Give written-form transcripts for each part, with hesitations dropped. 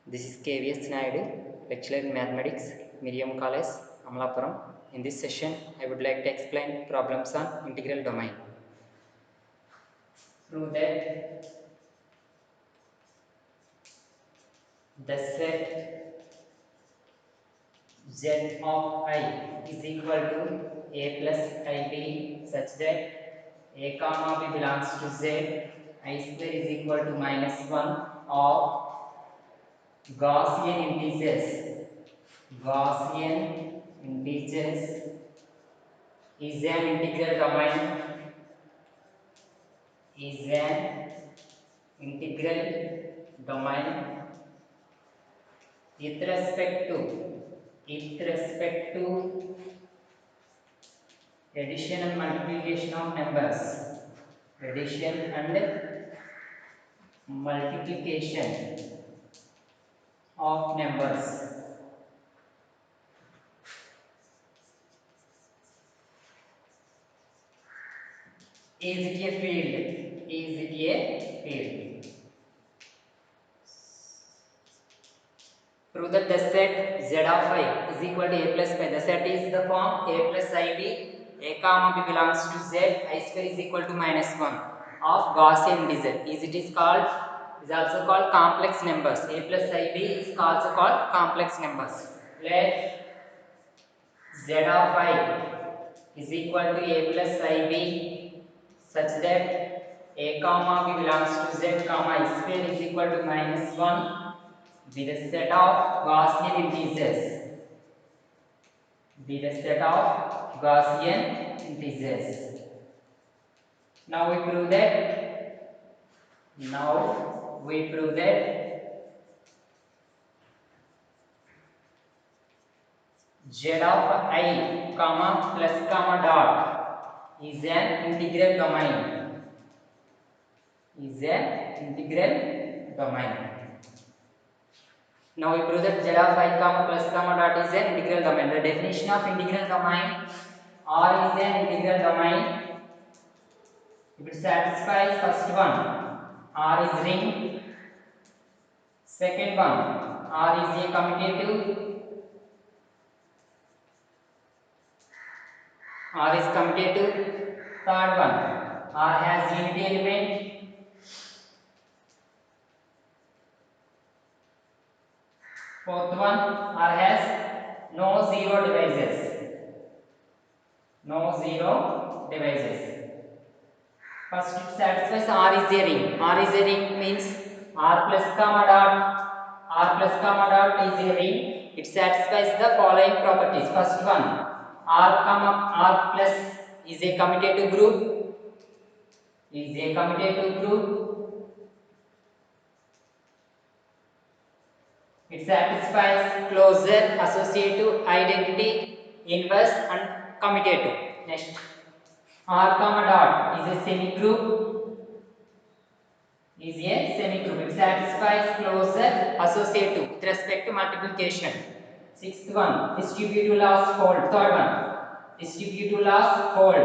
This is KVS Naidu, lecturer in mathematics, Miriam College, Amalapuram. In this session, I would like to explain problems on integral domain. Prove that the set Z of I is equal to A plus IB such that A comma B belongs to Z, I square is equal to -1 of Gaussian integers. Gaussian integers is an integral domain is an integral domain with respect to addition and multiplication of numbers. Addition and multiplication of numbers. Is it a field? Is it a field? Prove that the set Z of I is equal to A plus pi. The set is the form A plus IB. A comma B belongs to Z. I square is equal to -1 of Gaussian integer. Is also called complex numbers. A plus IB is also called complex numbers. Let Z of I is equal to A plus IB such that A comma B belongs to Z comma I square is equal to -1 be the set of Gaussian integers. Be the set of Gaussian integers. Now we prove that. Z of I, comma plus comma dot is an integral domain. Now we prove that Z of I, comma plus comma dot is an integral domain. The definition of integral domain: R is an integral domain if it satisfies first one, R is ring. Second one, R is a commutative. Third one, R has unity element. Fourth one, R has no zero divisors. First it satisfies R is a ring. R is a ring means R plus comma dot is a ring. It satisfies the following properties. First one, R plus is a commutative group. It satisfies closure, associative, identity, inverse and commutative. Next, R comma dot is a semi-group. It satisfies closure, associative with respect to multiplication. Sixth one, distributive laws hold. Third one, distributive laws hold.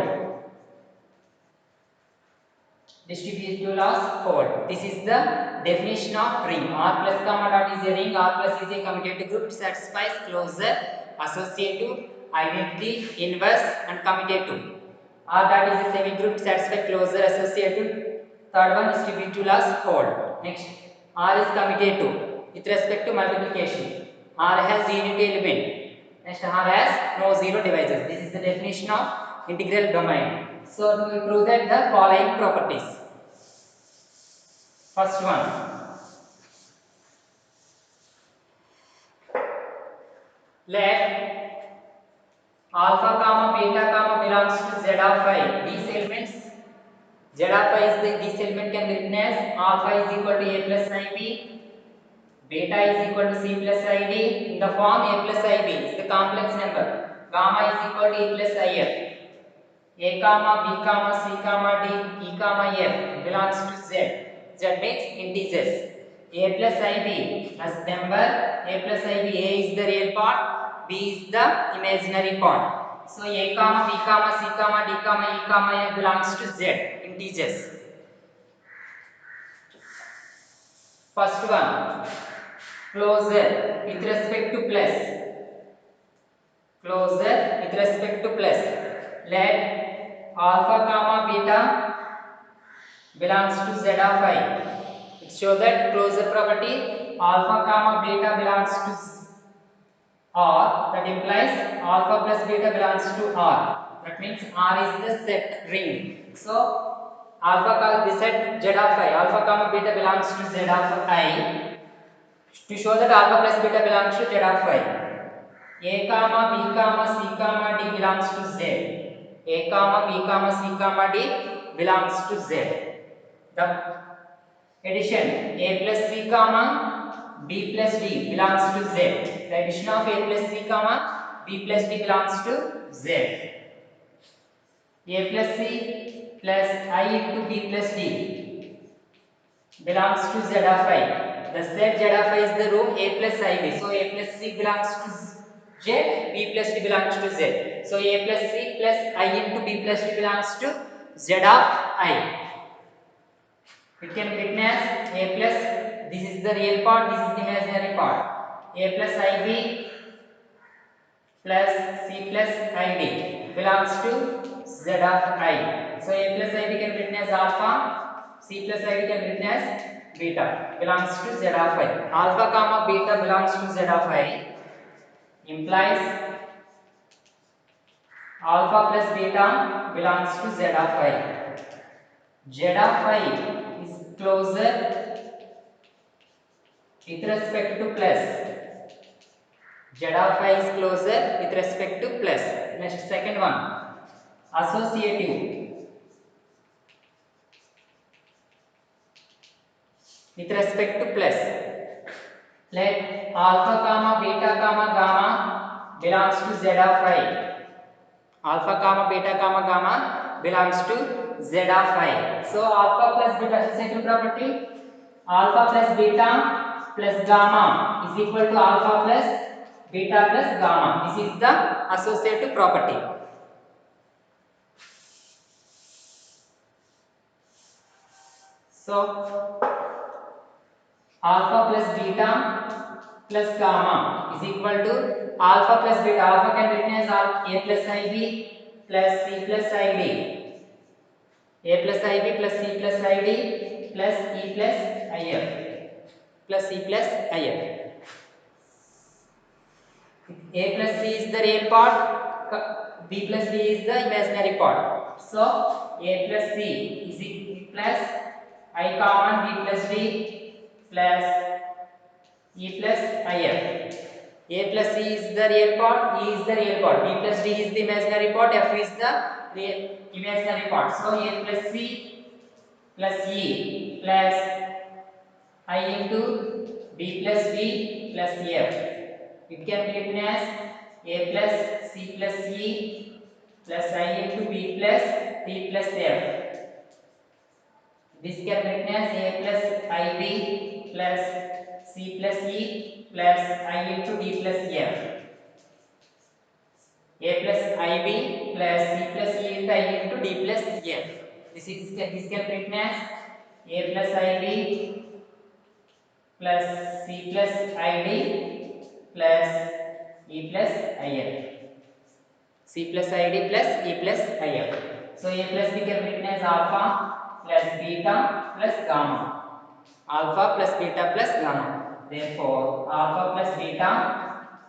This is the definition of ring. R plus comma dot is a ring. R plus is a commutative group. It satisfies closure, associative, identity, inverse and commutative. R dot is a semi group. Satisfies closure, associative. Third one, distributive laws hold. Next, R is commutative with respect to multiplication. R has unity element. Next, R has no zero divisors. This is the definition of integral domain. So, we prove that the following properties. First one, let alpha comma beta comma belongs to Z of I. These elements, Z of I is this element can be written as alpha is equal to A plus IB, beta is equal to C plus ID. In the form A plus IB is the complex number. Gamma is equal to E plus IF. A comma B comma C comma D E comma F belongs to Z. Z means integers. A plus IB as number. A plus IB, A is the real part, B is the imaginary part. So A comma B comma C comma D comma E comma F belongs to Z, integers. First one, closure with respect to plus, closure with respect to plus. Let alpha comma beta belongs to z of I. It shows that closure property alpha comma beta belongs to R, that implies alpha plus beta belongs to R. That means R is the set ring. So this set z of I, alpha comma beta belongs to z of I. To show that alpha plus beta belongs to z of I, a comma b comma c comma d belongs to z. A comma b comma c comma d belongs to z. The addition a plus c comma b plus d belongs to z. The addition of a plus c comma b plus d belongs to z. A plus c plus I into b plus d belongs to z of I. The set z of I is the room a plus ib. So a plus c belongs to z, b plus d belongs to z. So a plus c plus I into b plus d belongs to z of I. It can be written as a plus, this is the real part, this is the imaginary part. A plus ib plus c plus id belongs to z of I. So a plus ib can be written as alpha, c plus id can be written as beta, belongs to z of I. Alpha comma beta belongs to z of I implies alpha plus beta belongs to z of I. Z of I is closer with respect to plus. Z of I is closer with respect to plus. Next, second one, associative with respect to plus. Let alpha comma beta comma gamma belongs to z of I. Alpha comma beta comma gamma belongs to z of I. So alpha plus beta associative property, alpha plus beta plus gamma is equal to alpha plus beta plus gamma. This is the associative property. So alpha plus beta plus gamma is equal to alpha plus beta. Alpha can be written as a plus ib plus c plus id. A plus ib plus c plus id plus e plus if plus e plus if. A plus c is the real part, b plus d is the imaginary part. So a plus c is equal plus I common b plus d plus e plus if. A plus c is the real part, e is the real part, b plus d is the imaginary part, f is the real imaginary part. So a plus c plus e plus I into b plus d plus f. It can be written as a plus c plus e plus I into b plus d plus f. This can be written as a plus ib plus c plus e plus I into d plus f. A plus ib plus c plus e into I into d plus f. This can be written as a plus ib plus c plus id plus e plus if. C plus id plus e plus if. So a plus b can be written as alpha plus beta plus gamma. Alpha plus beta plus gamma. Therefore, alpha plus beta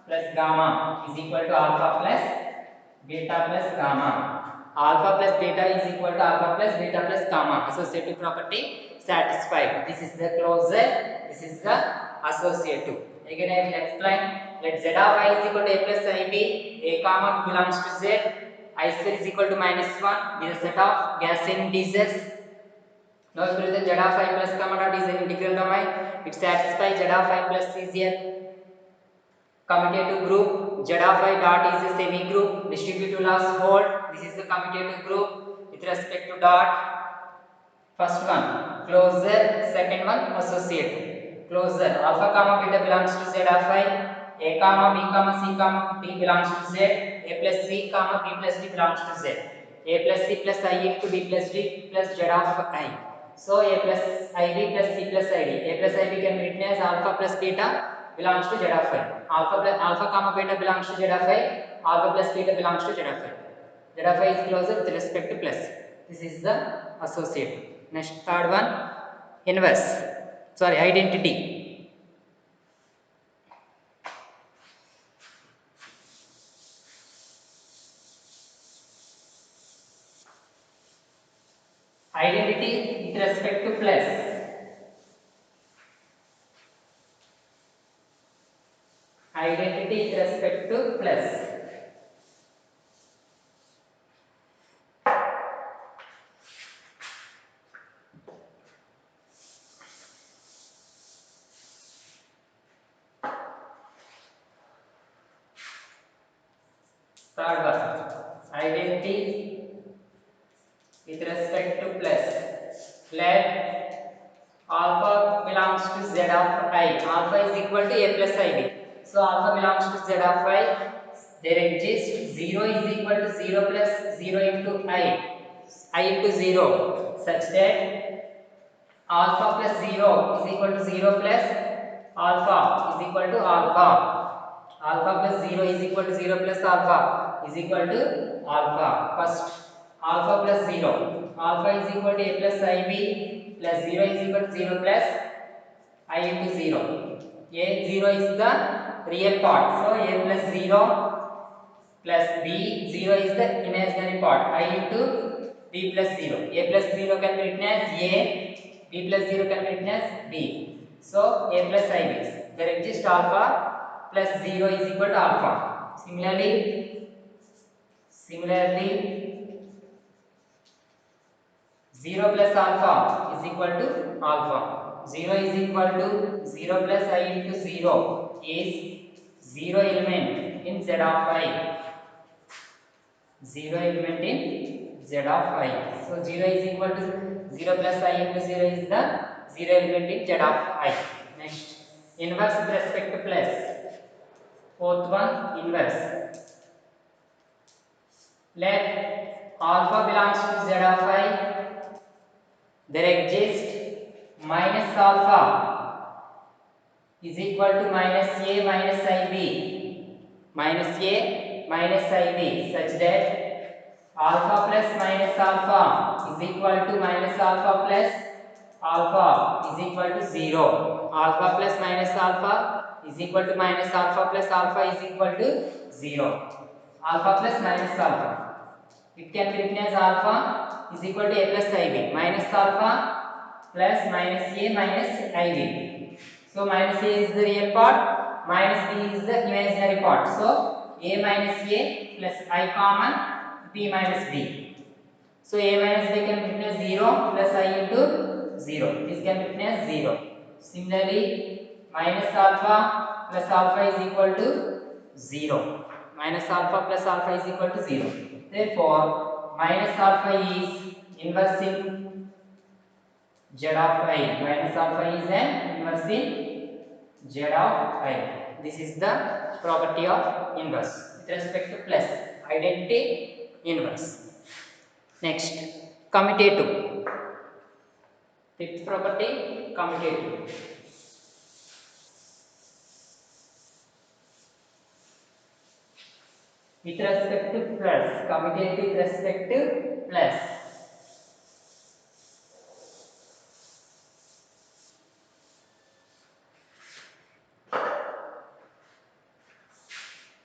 plus gamma is equal to alpha plus beta plus gamma. Alpha plus beta is equal to alpha plus beta plus gamma. Associative property satisfied. This is the closure. This is the associative. Again, I will explain. Let z of I is equal to a plus ib. A comma belongs to z. I square is equal to -1. This is a set of Gaussian integers. Now, if you use z of I plus gamma dot is an integral domain, it satisfies z of I plus is a commutative group. Z of I dot is a semi group. Distributive laws hold. This is the commutative group with respect to dot. First one closure, second one associative. Closure alpha comma beta belongs to z of I. A comma b comma c comma d belongs to z. A plus c comma b plus d belongs to z. A plus c plus I into b plus d plus z of I. So a plus ib plus c plus id. A plus ib can be written as alpha plus beta belongs to Z of I. Alpha comma beta belongs to Z of I. Alpha plus beta belongs to Z of I. Z of I is closer with respect to plus. This is the associate. Next, third one, inverse. Sorry, identity. Identity with respect to plus. Identity with respect to plus. Third one, identity with respect to plus. Let alpha belongs to Z of I. Alpha is equal to A plus IB. So alpha belongs to Z of I. There exists 0 is equal to 0 plus 0 into I into 0, such that alpha plus 0 is equal to 0 plus alpha is equal to alpha. Alpha plus 0 is equal to 0 plus alpha is equal to alpha. First, alpha plus 0. Alpha is equal to A plus IB plus 0 is equal to 0 plus I into 0. A 0 is the real part. So A plus 0 plus b, 0 is the imaginary part, I into b plus 0. A plus 0 can be written as a, b plus 0 can be written as b. So a plus ib. There exists alpha plus 0 is equal to alpha. Similarly 0 plus alpha is equal to alpha. 0 is equal to 0 plus I into 0 is 0 element in Z of I. 0 element in Z of I. So 0 is equal to 0 plus I into 0 is the 0 element in Z of I. Next, inverse with respect to plus. Fourth one, inverse. Let alpha belongs to Z of I. There exists minus alpha is equal to minus A minus IB. Minus A minus IB such that alpha plus minus alpha is equal to minus alpha plus alpha is equal to 0. Alpha plus minus alpha is equal to minus alpha plus alpha is equal to 0. Alpha plus minus alpha. It can be written as alpha is equal to A plus IB. Minus alpha plus minus A minus IB. So minus A is the real part, minus B is the imaginary part. So A minus A plus I common, B minus B. So A minus B can be written as 0 plus I into 0. This can be written as 0. Similarly, minus alpha plus alpha is equal to 0. Minus alpha plus alpha is equal to 0. Therefore, minus alpha is inverse in Z of I. Minus alpha is an inverse in Z of I. This is the property of inverse with respect to plus. Identity inverse. Next, commutative. Fifth property, commutative. With respect to plus, commutative with respect to plus.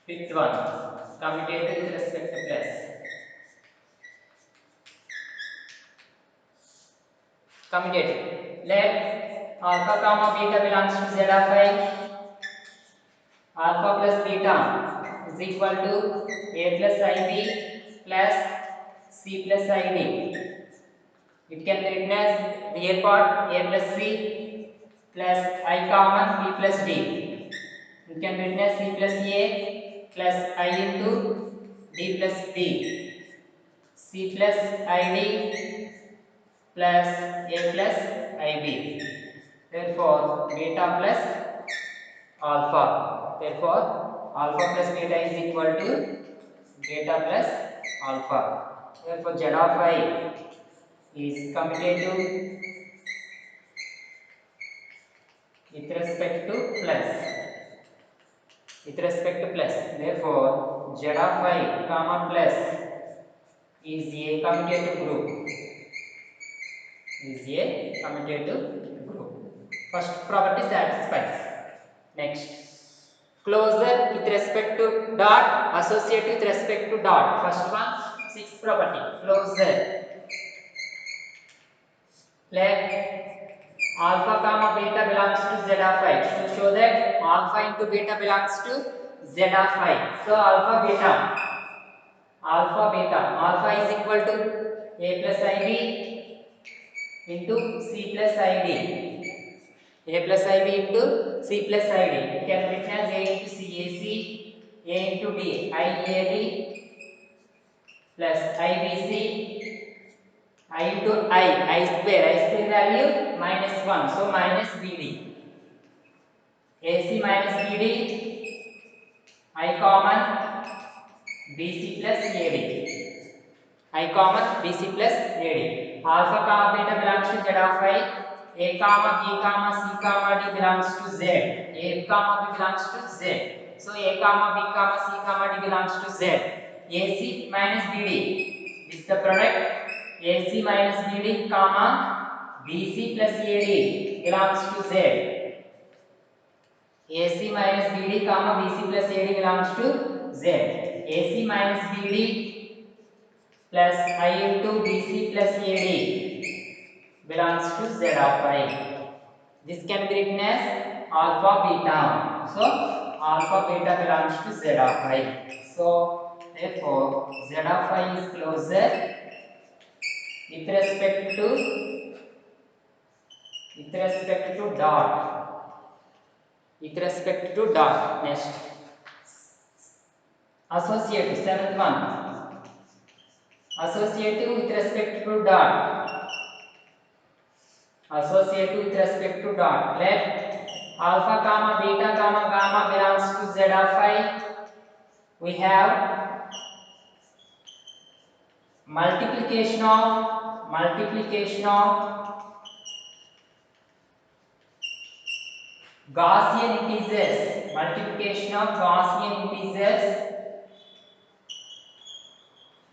Fifth one, commutative with respect to plus. Commutative. Let alpha comma beta belongs to Z of I. Alpha plus beta is equal to A plus IB plus C plus ID. It can be written as real part A plus C plus I common B plus D. It can be written as C plus A plus I into D plus B. C plus ID plus A plus IB. Therefore, beta plus alpha. Therefore, alpha plus beta is equal to beta plus alpha. Therefore, Z of I is commutative with respect to plus. with respect to plus. Therefore, z of I comma plus is a commutative group. Is a commutative group. First property satisfies. Next, closure with respect to dot, associate with respect to dot. First one, sixth property, closure. Let alpha comma beta belongs to z of I. To show that alpha into beta belongs to z of I. So alpha beta is equal to a plus ib into c plus id. A plus ib into c plus id. It can be written as a into cac, a into d, iab plus ibc, I into I square value minus 1, so minus bd. AC minus bd, I common bc plus ad. I common bc plus ad. Alpha comma beta belongs to z of I. A comma b comma c comma d belongs to z. A comma b belongs to z. So a comma b comma c comma d belongs to z. AC minus bd. This is the product. AC minus bd comma bc plus ad belongs to z. AC minus BD comma BC plus AD belongs to Z. AC minus BD plus I into BC plus AD belongs to Z of I. This can be written as alpha beta. So alpha beta belongs to Z of I. So therefore Z of I is closer with respect to dot. With respect to dot. Next, associative, seventh one. Associative with respect to dot. Associative with respect to dot. Let alpha comma beta comma gamma belongs to Z of I. We have multiplication of Gaussian integers. Multiplication of Gaussian integers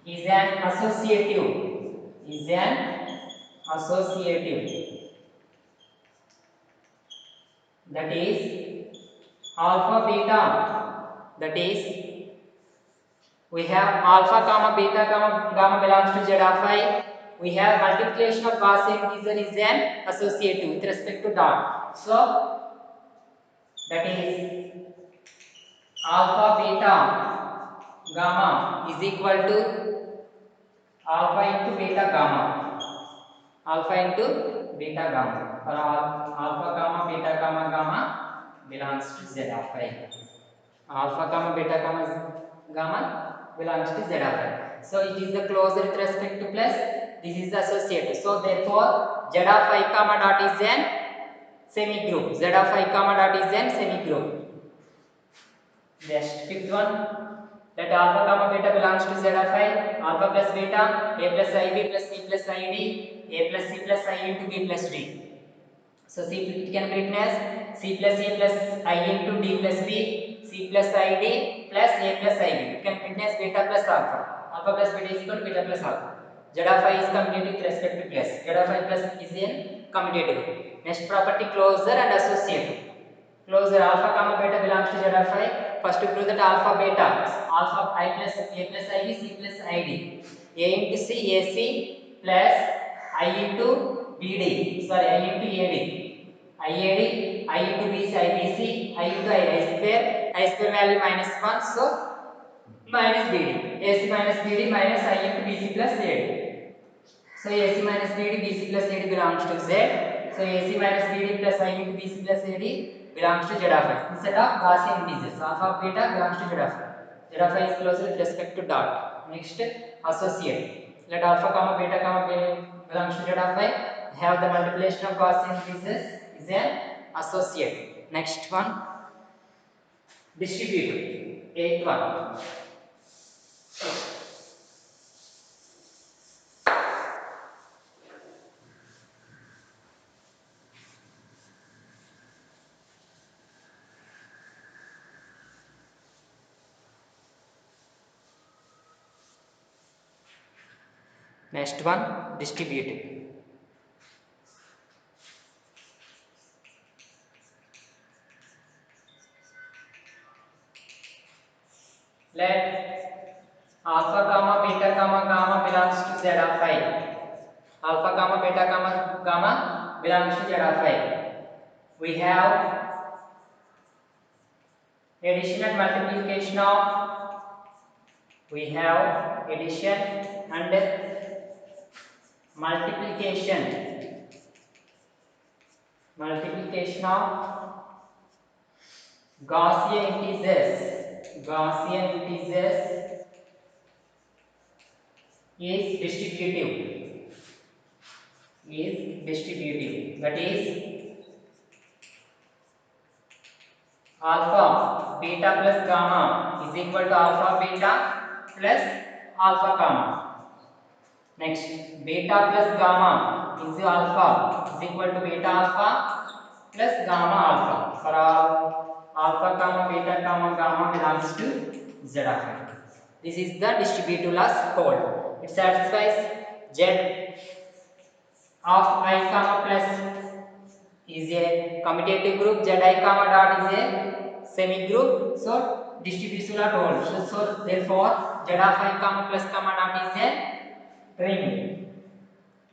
is an associative. That is alpha beta. That is we have alpha comma beta comma gamma belongs to Z of I. We have multiplication of Gaussian integer is an associative with respect to dot. So that is alpha beta gamma is equal to alpha into beta gamma. Alpha into beta gamma. For all alpha comma beta comma gamma belongs to Z of I. Alpha comma beta comma gamma belongs to Z of I. So it is the closure with respect to plus. This is the associative. So therefore Z of I comma dot is an semi group. Z of I comma dot is an semi group. Next, fifth one. Let alpha comma beta belongs to Z of I. Alpha plus beta, a plus ib plus c plus id, a plus c plus I into b plus d. So c it can be written as c plus a plus I into d plus b, c plus id plus a plus ib. It can be written as beta plus alpha. Alpha plus beta is equal to beta plus alpha. Z of I is commutative with respect to plus. Z of I plus is in commutative. Next property, closure and associative. Closure alpha comma beta belongs to Z of I. First to prove that alpha beta, alpha I plus a plus ib c plus id, a into c ac plus I into bd, sorry I into ad, iad, I into bc ibc, I into I square value minus 1, so minus bd, ac minus bd minus I into bc plus ad. So AC minus BD, BC plus AD belongs to Z. So AC minus BD plus I into BC plus AD belongs to Z of I. This set of Gaussian integers. Alpha beta belongs to Z of I. Z of I is closer with respect to dot. Next, associate. Let alpha comma beta comma belongs to Z of I. Have the multiplication of Gaussian integers is an associate. Next one, distribute. Eighth one. Next one, distributive. Let alpha comma beta comma gamma belongs to Z of I. Alpha comma beta comma gamma belongs to Z of I. We have addition and multiplication of addition and multiplication of Gaussian integers is distributive, that is alpha beta plus gamma is equal to alpha beta plus alpha gamma. Next, beta plus gamma is alpha is equal to beta alpha plus gamma alpha. For all alpha comma beta comma gamma belongs to Z of I. This is the distributive last hold. It satisfies Z of I comma plus is a commutative group, Z I comma dot is a semi group, so distribution law holds. So therefore Z of I comma plus comma dot is a ring.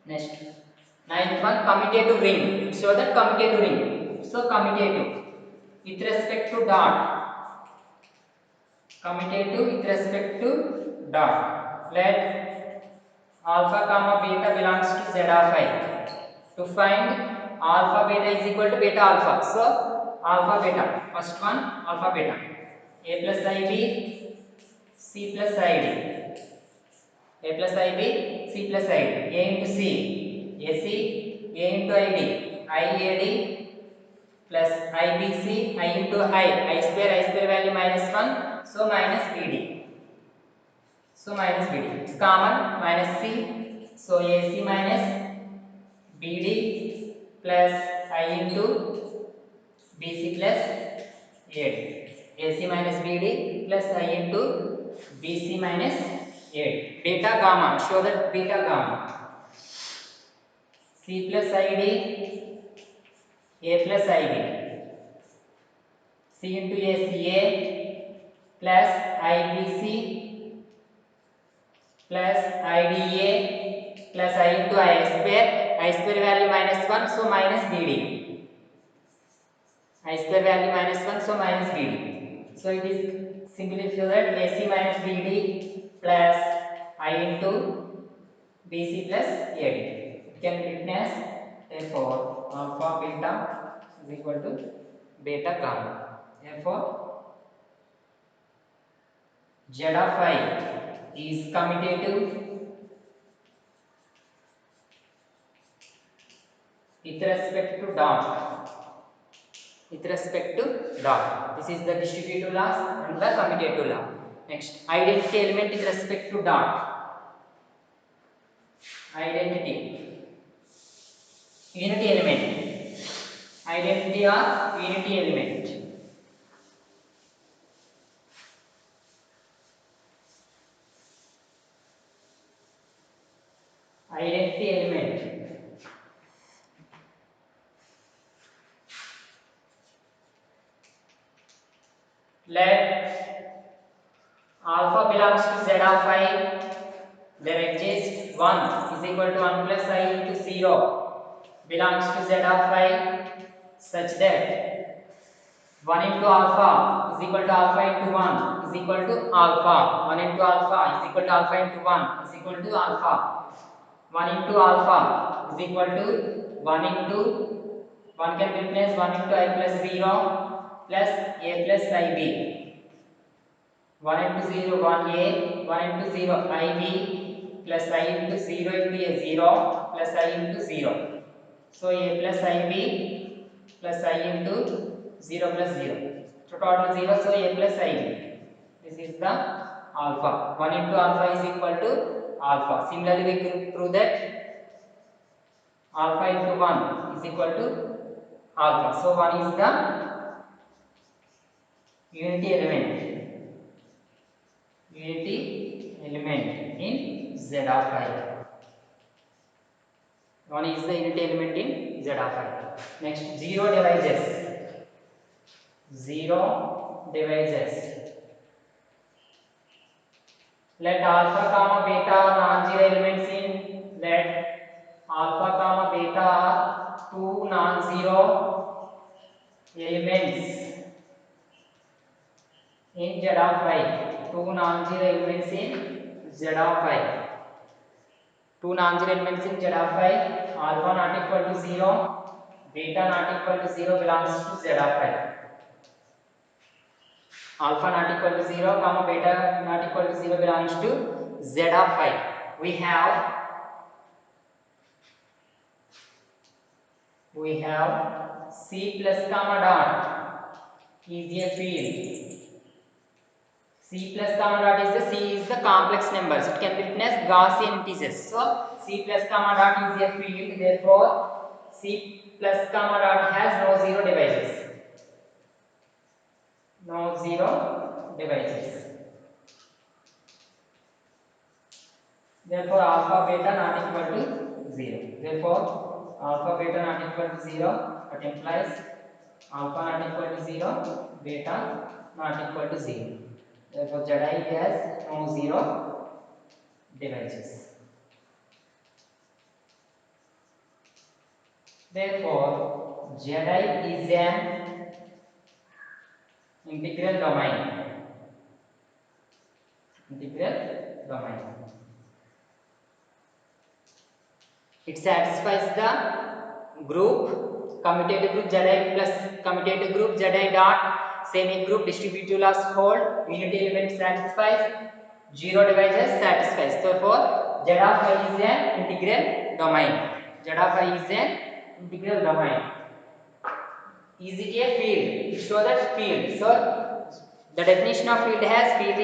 Next, ninth one, commutative ring. Show that commutative ring. So commutative with respect to dot. Commutative with respect to dot. Let alpha comma beta belongs to Z of I. To find alpha beta is equal to beta alpha. So alpha beta. First one, alpha beta. A plus ib, c plus id. A plus ib, c plus id. A into c, ac, a into id, iad plus ibc, I into I square value minus 1, so minus bd. So minus bd. It's common, minus c, so ac minus bd plus I into bc plus ad. AC minus bd plus I into bc minus ad. Beta gamma, show that beta gamma. C plus id, a plus ib. C into aca plus ibc plus ida plus I into I square value minus 1, so minus bd. I square value minus 1, so minus bd. So it is simply show that ac minus bd plus I into bc plus ad. It can be written as therefore alpha beta is equal to beta gamma. Therefore Z of I is commutative with respect to dot. With respect to dot. This is the distributive law and the commutative law. Next, identity element with respect to dot. Identity. Unity element. Identity or unity element. Identity element. Let alpha belongs to Z of I. There exists 1 is equal to 1 plus I into 0 belongs to Z of I such that 1 into alpha is equal to alpha into 1 is equal to alpha. 1 into alpha is equal to alpha into 1 is equal to alpha. 1 into alpha is equal to 1 into 1 can be written as 1 into I plus 0 plus a plus ib. 1 into 0 1a, 1 into 0 ib plus I into 0 into a 0 plus I into 0. So a plus ib plus I into 0 plus 0. So total 0, so a plus ib. This is the alpha. 1 into alpha is equal to alpha. Similarly, we can prove that alpha into 1 is equal to alpha. So 1 is the unity element in Z of I. 1 is the unit element in Z of I. Next, zero devices. Zero devices. Let alpha comma beta are non-zero elements in. Let alpha comma beta are two non-zero elements in Z of I. Two non-zero elements in Z of I. Two non-zero elements in Z of I. Alpha not equal to 0, beta not equal to 0 belongs to Z of I. Alpha not equal to 0, comma beta not equal to 0 belongs to Z of I. We have C plus comma dot is a field. C plus comma dot is the C is the complex numbers. It can be written as Gaussian integers. So C plus comma dot is a field. Therefore, C plus comma dot has no zero divisors. No zero divisors. Therefore, alpha beta not equal to 0. Therefore, alpha beta not equal to 0. That implies alpha not equal to 0, beta not equal to 0. Therefore, Zi has no zero divisors. Therefore, Zi is an integral domain. Integral domain. It satisfies the group commutative group Zi plus commutative group Zi dot semi group distributive laws hold. Unity element satisfies. Zero divisors satisfies. Therefore, Z of I is an integral domain. Z of I is an integral domain. Is it a field? Show that field. So, the definition of field has field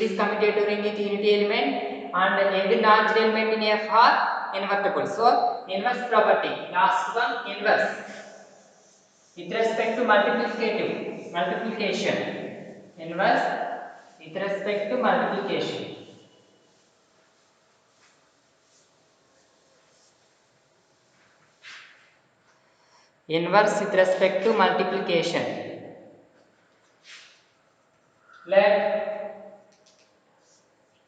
is commutative ring with unity element and every non-zero element in F are invertible. So, inverse property. Last one, inverse. With respect to multiplication. Inverse with respect to multiplication. Inverse with respect to multiplication. Let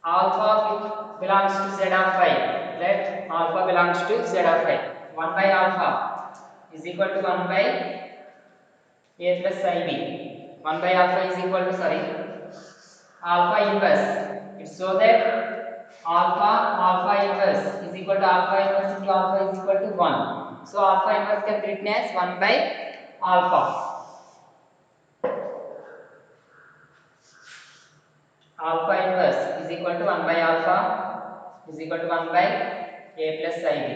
alpha belongs to Z of I. Let alpha belongs to Z of I. 1 by alpha is equal to 1 by A plus IB. 1 by alpha is equal to, alpha inverse. It's so that alpha inverse is equal to alpha inverse into alpha is equal to 1. So alpha inverse can be written as 1 by alpha. Alpha inverse is equal to 1 by alpha is equal to 1 by A plus IB.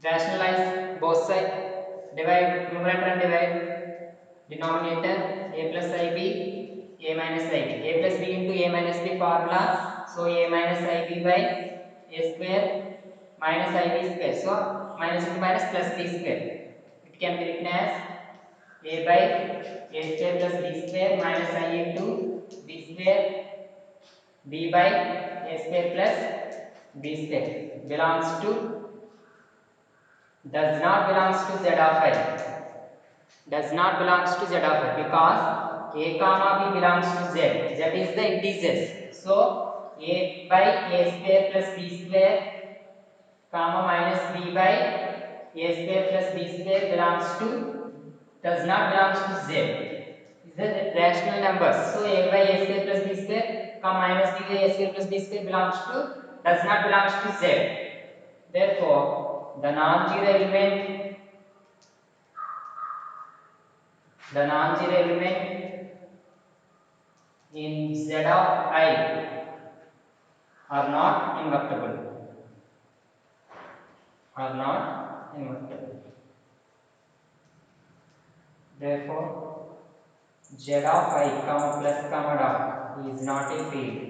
Rationalize both sides. Divide numerator and divide denominator. A plus IB, A minus IB. A plus B into A minus B formula. So A minus IB by A square minus IB square. So minus into minus plus B square. It can be written as A by A square plus B square minus I into B square B by A square plus B square belongs to, does not belongs to Z of I. Does not belongs to Z of I because A comma B belongs to Z. Z is the integers. So A by A square plus B square comma minus B by A square plus B square belongs to, does not belongs to Z. Is the rational numbers. So A by A square plus B square comma minus B by A square plus B square belongs to, does not belongs to Z. Therefore, the non-zero element in Z of I are not invertible. Are not invertible. Therefore, Z of I comma plus comma dot is not a field.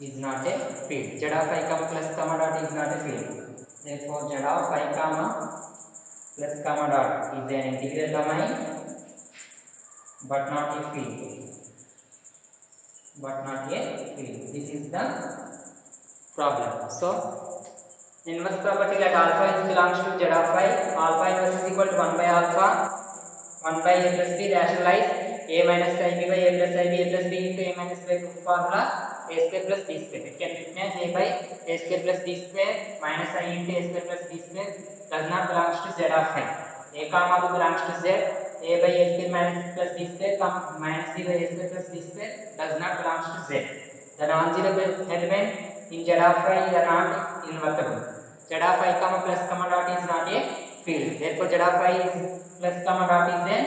Is not a field. Z of I comma plus comma dot is not a field. Therefore, Z of I comma plus comma dot is an integral domain but not a field. but not a field. This is the problem. So inverse property, let alpha is belongs to z of I. Alpha inverse is equal to 1 by alpha 1 by a plus b. Rationalize a minus ib by a plus ib, a plus b into a minus by formula a square plus b square. It can be written as a by a square plus b square minus I into a square plus b square does not belongs to z of I. A comma b belongs to z. A by a square minus plus b square minus b by a square plus b square does not belongs to z. The non-zero element in z of I are not invertible. Z of I comma plus comma dot is not a field. Therefore, Z of I is plus comma dot is an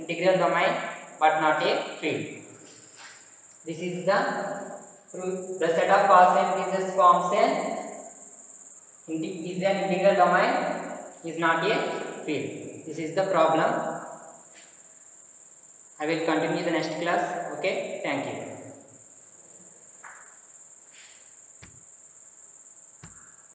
integral domain but not a field. This is the proof. The set of Gaussian integers forms an integral domain is not a field. This is the problem. I will continue the next class. Okay, thank you.